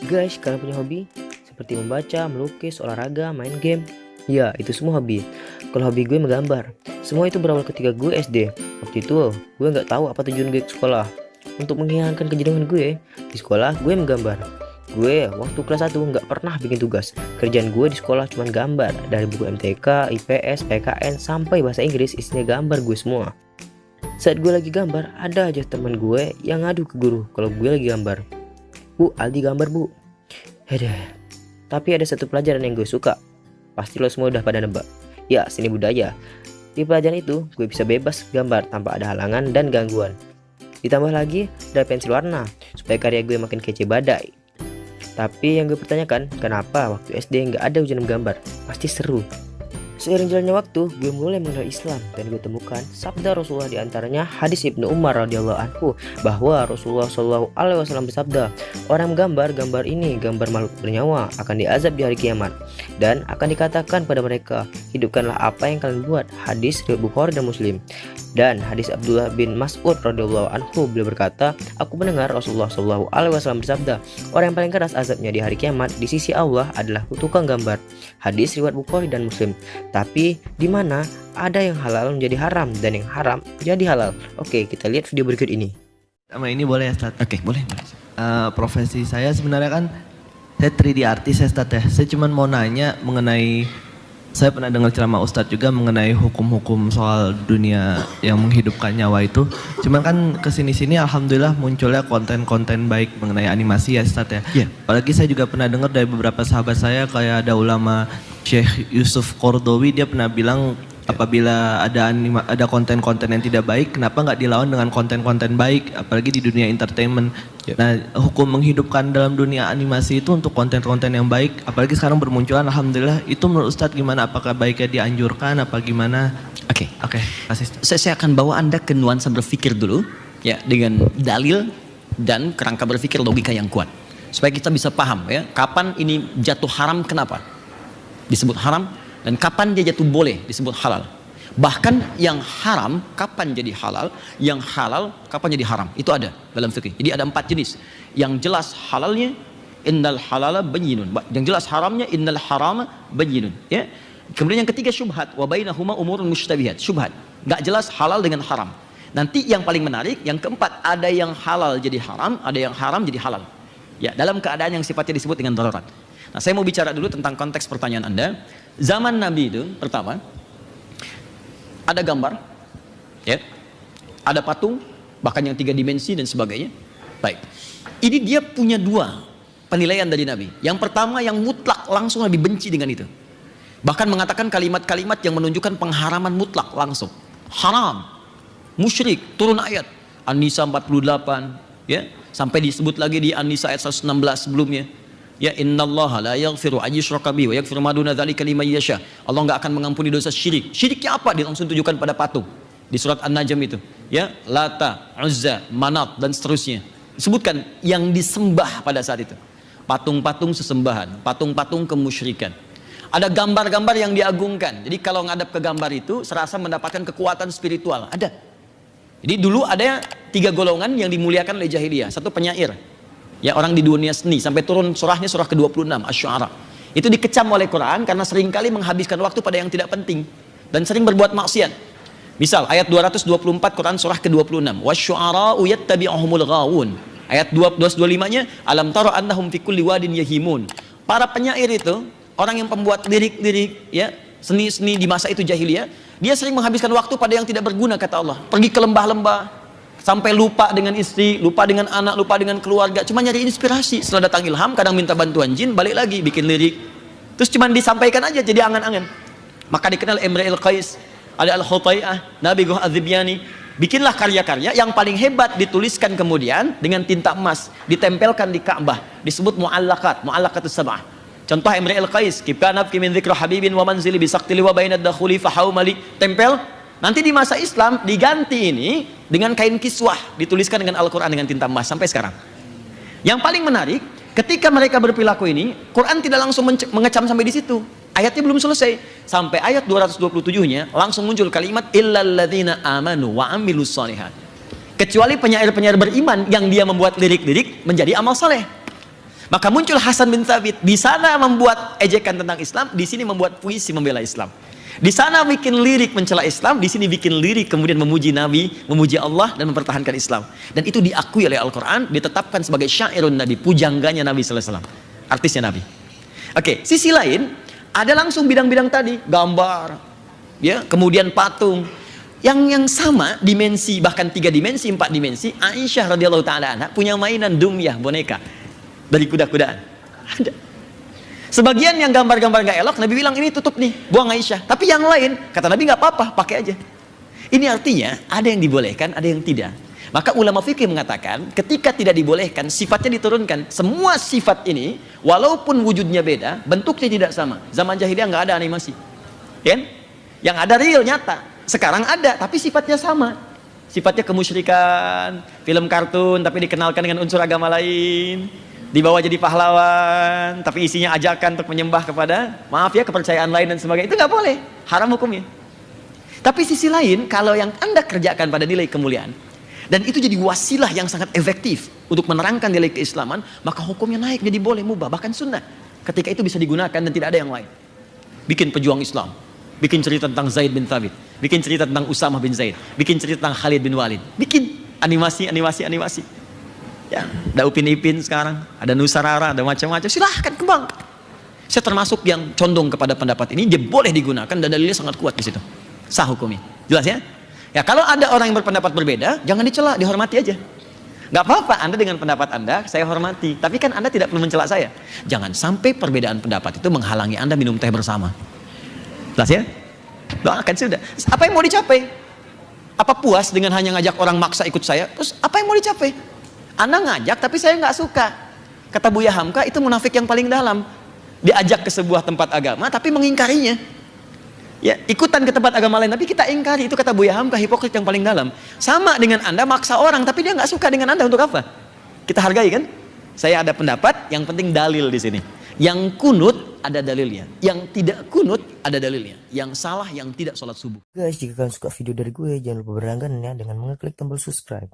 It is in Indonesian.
Guys, kalian punya hobi? Seperti membaca, melukis, olahraga, main game? Ya, itu semua hobi. Kalau hobi gue menggambar. Semua itu berawal ketika gue SD. Waktu itu, gue nggak tahu apa tujuan gue ke sekolah. Untuk menghilangkan kejenuhan gue, di sekolah gue menggambar. Gue waktu kelas 1 nggak pernah bikin tugas. Kerjaan gue di sekolah cuma gambar. Dari buku MTK, IPS, PKN, sampai bahasa Inggris isinya gambar gue semua. Saat gue lagi gambar, ada aja teman gue yang ngadu ke guru kalau gue lagi gambar. Bu, Aldi gambar bu. Tapi ada satu pelajaran yang gue suka. Pasti lo semua udah pada nebak. Ya, seni budaya. Di pelajaran itu, gue bisa bebas gambar tanpa ada halangan dan gangguan. Ditambah lagi, ada pensil warna, supaya karya gue makin kece badai. Tapi yang gue pertanyakan, kenapa waktu SD nggak ada ujian menggambar? Pasti seru. Seiring jalannya waktu, gue mulai mengenal Islam dan gue temukan sabda Rasulullah, di antaranya hadis Ibnu Umar radhiyallahu anhu bahwa Rasulullah Shallallahu alaihi wasallam bersabda, orang menggambar gambar ini gambar makhluk bernyawa akan diazab di hari kiamat dan akan dikatakan pada mereka, hidupkanlah apa yang kalian buat. Hadis riwayat Bukhari dan Muslim. Dan hadis Abdullah bin Mas'ud radhiyallahu anhu, beliau berkata, aku mendengar Rasulullah Shallallahu alaihi wasallam bersabda, orang yang paling keras azabnya di hari kiamat di sisi Allah adalah tukang gambar. Hadis riwayat Bukhari dan Muslim. Tapi di mana ada yang halal menjadi haram dan yang haram jadi halal. Oke, kita lihat video berikut ini. Sama ini boleh ya, Ustaz? Oke, boleh. Profesi saya sebenarnya kan saya 3D artis ya, Ustaz ya. Saya cuma mau nanya mengenai, saya pernah dengar ceramah Ustadz juga mengenai hukum-hukum soal dunia yang menghidupkan nyawa itu. Cuman kan kesini-sini alhamdulillah munculnya konten-konten baik mengenai animasi ya, Ustadz ya. Iya. Apalagi saya juga pernah dengar dari beberapa sahabat saya, kayak ada ulama Syekh Yusuf Qaradawi, dia pernah bilang apabila ada konten-konten yang tidak baik, kenapa nggak dilawan dengan konten-konten baik, apalagi di dunia entertainment. Nah, hukum menghidupkan dalam dunia animasi itu untuk konten-konten yang baik, apalagi sekarang bermunculan, alhamdulillah, itu menurut Ustadz gimana? Apakah baiknya dianjurkan, apa gimana? Oke. Kasih. Saya akan bawa Anda ke nuansa berpikir dulu, ya, dengan dalil dan kerangka berpikir logika yang kuat, supaya kita bisa paham, ya, kapan ini jatuh haram, kenapa disebut haram, dan kapan dia jatuh boleh disebut halal. Bahkan yang haram kapan jadi halal, yang halal kapan jadi haram, itu ada dalam fikih. Jadi ada 4 jenis. Yang jelas halalnya innal halala bayyinun, yang jelas haramnya innal harama bayyinun, ya. Kemudian yang ketiga syubhat, wa bainahuma umurun mushtabihat, syubhat, nggak jelas halal dengan haram. Nanti yang paling menarik, yang keempat, ada yang halal jadi haram, ada yang haram jadi halal, ya, dalam keadaan yang sifatnya disebut dengan darurat. Nah, saya mau bicara dulu tentang konteks pertanyaan Anda. Zaman Nabi itu pertama ada gambar, ya, ada patung, bahkan yang 3 dimensi dan sebagainya. Baik, ini dia punya 2 penilaian dari Nabi. Yang pertama yang mutlak, langsung Nabi benci dengan itu. Bahkan mengatakan kalimat-kalimat yang menunjukkan pengharaman mutlak langsung. Haram, musyrik, turun ayat An-Nisa 48, ya, sampai disebut lagi di An-Nisa ayat 116 sebelumnya. Ya, innallaha la yaghfiru an yushraka bihi wa yaghfiru ma duna dzalika liman yasha. Allah enggak akan mengampuni dosa syirik. Syiriknya apa? Dia langsung tunjukkan pada patung. Di surat An-Najm itu, ya, Lata, Uzza, Manat dan seterusnya. Disebutkan yang disembah pada saat itu. Patung-patung sesembahan, patung-patung kemusyrikan. Ada gambar-gambar yang diagungkan. Jadi kalau ngadap ke gambar itu serasa mendapatkan kekuatan spiritual. Ada. Jadi dulu ada 3 golongan yang dimuliakan oleh jahiliyah. Satu penyair, ya, orang di dunia seni, sampai turun surahnya surah ke-26 Asy-Syu'ara. Itu dikecam oleh Quran karena seringkali menghabiskan waktu pada yang tidak penting dan sering berbuat maksiat. Misal ayat 224 Quran surah ke-26, wasyu'ara'u yattabi'uhumul ghawun. Ayat 225-nya, alam tara annahum fi kulli wadin yahimun. Para penyair itu, orang yang pembuat lirik-lirik, ya, seni-seni di masa itu jahiliyah, dia sering menghabiskan waktu pada yang tidak berguna, kata Allah. Pergi ke lembah-lembah, sampai lupa dengan istri, lupa dengan anak, lupa dengan keluarga, cuma nyari inspirasi. Setelah datang ilham, kadang minta bantuan jin, balik lagi bikin lirik. Terus cuma disampaikan aja jadi angan-angan. Maka dikenal Imrul Qais, ada Al-Khutai'ah, Nabi Goh Az-Zibyani. Bikinlah karya-karya yang paling hebat, dituliskan kemudian dengan tinta emas, ditempelkan di Ka'bah, disebut mu'allaqat, mu'allaqatus sab'ah. Contoh Imrul Qais, kibkanab kimin dzikra habibin wa manzili bisaqtili wa bainad dakhuli fahaumali, tempel. Nanti di masa Islam diganti ini dengan kain kiswah, dituliskan dengan Al-Quran dengan tinta emas sampai sekarang. Yang paling menarik, ketika mereka berperilaku ini, Quran tidak langsung mengecam sampai di situ. Ayatnya belum selesai. Sampai ayat 227-nya langsung muncul kalimat illalladzina amanu wa amilus shalihat. Kecuali penyair-penyair beriman yang dia membuat lirik-lirik menjadi amal saleh. Maka muncul Hasan bin Thabit, di sana membuat ejekan tentang Islam, di sini membuat puisi membela Islam. Di sana bikin lirik mencela Islam, di sini bikin lirik kemudian memuji Nabi, memuji Allah dan mempertahankan Islam. Dan itu diakui oleh Al-Quran, ditetapkan sebagai syairun Nabi, pujangganya Nabi sallallahu alaihi wasallam, artisnya Nabi. Oke, sisi lain ada langsung bidang-bidang tadi, gambar, ya, kemudian patung, yang sama dimensi, bahkan 3 dimensi, 4 dimensi. Aisyah radhiyallahu taala anha punya mainan dumyah, boneka dari kuda-kudaan. Ada. Sebagian yang gambar-gambar nggak elok, Nabi bilang ini tutup nih, buang Aisyah. Tapi yang lain, kata Nabi nggak apa-apa, pakai aja. Ini artinya ada yang dibolehkan, ada yang tidak. Maka ulama fikih mengatakan, ketika tidak dibolehkan, sifatnya diturunkan. Semua sifat ini, walaupun wujudnya beda, bentuknya tidak sama. Zaman jahiliyah nggak ada animasi, kan? Yang ada real, nyata. Sekarang ada, tapi sifatnya sama. Sifatnya kemusyrikan, film kartun, tapi dikenalkan dengan unsur agama lain. Dibawa jadi pahlawan, tapi isinya ajakan untuk menyembah kepada, maaf ya, kepercayaan lain dan sebagainya. Itu nggak boleh, haram hukumnya. Tapi sisi lain, kalau yang Anda kerjakan pada nilai kemuliaan, dan itu jadi wasilah yang sangat efektif untuk menerangkan nilai keislaman, maka hukumnya naik jadi boleh, mubah, bahkan sunnah. Ketika itu bisa digunakan dan tidak ada yang lain. Bikin pejuang Islam, bikin cerita tentang Zaid bin Thabit, bikin cerita tentang Usamah bin Zaid, bikin cerita tentang Khalid bin Walid, bikin animasi. Ya, ada Upin Ipin sekarang, ada Nusarara, ada macam-macam. Silahkan kembang. Saya termasuk yang condong kepada pendapat ini, dia boleh digunakan dan dalilnya sangat kuat di situ. Sah hukumnya. Jelas ya? Ya, kalau ada orang yang berpendapat berbeda, jangan dicela, dihormati aja. Nggak apa-apa, Anda dengan pendapat Anda, saya hormati. Tapi kan Anda tidak perlu mencela saya. Jangan sampai perbedaan pendapat itu menghalangi Anda minum teh bersama. Jelas ya? Doakan sudah. Apa yang mau dicapai? Apa puas dengan hanya ngajak orang maksa ikut saya? Terus apa yang mau dicapai? Anda ngajak tapi saya nggak suka. Kata Buya Hamka, itu munafik yang paling dalam. Diajak ke sebuah tempat agama tapi mengingkarinya. Ya, ikutan ke tempat agama lain tapi kita ingkari. Itu kata Buya Hamka, hipokrit yang paling dalam. Sama dengan Anda maksa orang tapi dia nggak suka dengan Anda, untuk apa? Kita hargai kan? Saya ada pendapat, yang penting dalil di sini. Yang kunut ada dalilnya, yang tidak kunut ada dalilnya. Yang salah yang tidak sholat subuh. Guys, jika kalian suka video dari gue, jangan lupa berlangganan ya dengan mengeklik tombol subscribe.